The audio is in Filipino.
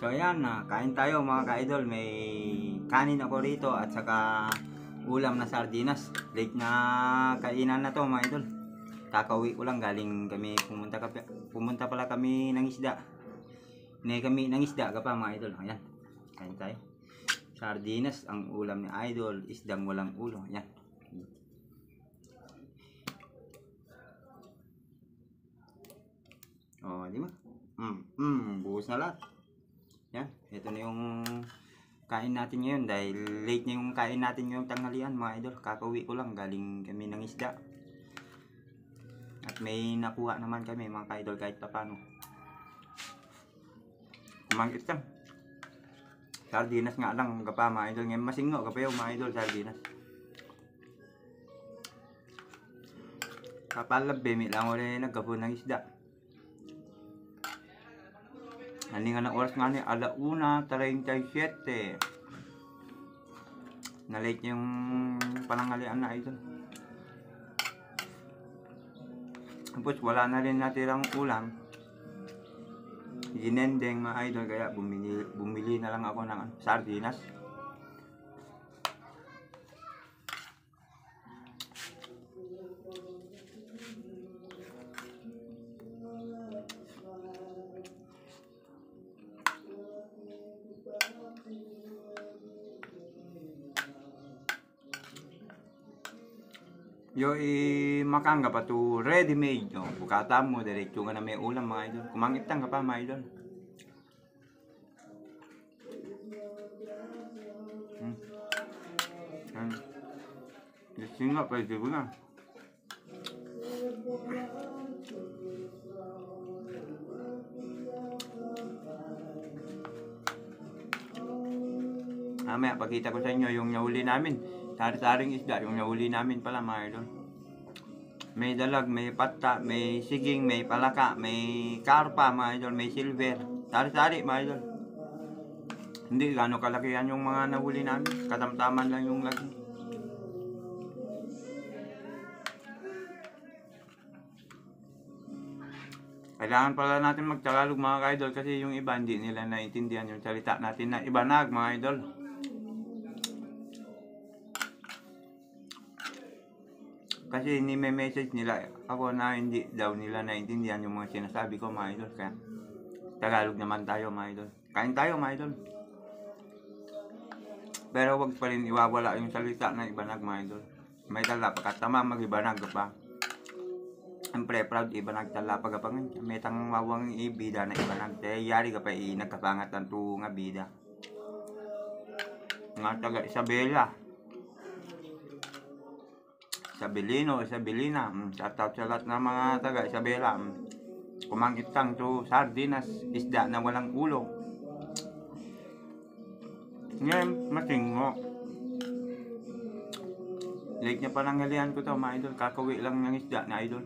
So ayan, kain tayo mga ka-idol. May kanin ako rito at saka ulam na sardinas. Late na kainan na to mga idol. Kakauwi ko lang, galing kami pumunta pala kami ng isda. Kami ng isda ka pa mga idol. Ayan, kain tayo. Sardinas ang ulam ni idol, isdang walang ulo. Ayan. Oh, di ba? Buhos na lahat. Yan, ito na yung kain natin ngayon dahil late na yung kain natin ngayong tanghalian mga idol. Kakauwi ko lang, galing kami ng isda. At may nakuha naman kami mga ka-idol kahit paano. Kumangkit lang. Sardinas nga lang gapa mga idol. Ngayon masingo kapayaw mga idol, sardinas. Kapalab bemi lang ulit nagkapon ng isda. Ani nga na oras nga ni 1:37. Na late yung pananghalian na idol. Tapos wala na rin natirang ulam. Ginendeng mga idol, kaya bumili na lang ako ng sardinas. Yo makang pa to ready made no. Bukata mo diretso nga na may ulam mga idol. Kumangit lang ka pa mga idol. Kasi nga pwede ko na. Mamaya pakita ko sa inyo yung nahuli namin. Sari-saring isda yung nahuli namin pala mga idol. May dalag, may pata, may siging, may palaka, may karpa mga idol, may silver. Sari-sari mga idol. Hindi gano'ng kalakihan yung mga nahuli namin. Katamtaman lang yung lagi. Kailangan pala natin magtagalog mga ka-idol kasi yung iba hindi nila naiintindihan yung salita natin na ibanag mga idol. Kasi may message nila ako na hindi daw nila naiintindihan yung mga sinasabi ko mga idol. Kaya Tagalog naman tayo mga idol. Kain tayo mga idol. Pero wag pa rin iwawala yung salita na ibanag mga idol. May tala pagkatama mag-ibanag pa. Siyempre proud ibanag tala pagapangan. May tang mawang ibida na ibanag. Kaya yari ka pa nagkapangat ang nga bida. Nga taga Isabela. Isabelina, shoutout sa lahat ng mga taga Isabela. Kumangkit lang to sardinas, isda na walang ulo. Ngayon, masingo. Late niya pananghalian ko to mga idol, kakauwi lang ng isda na idol.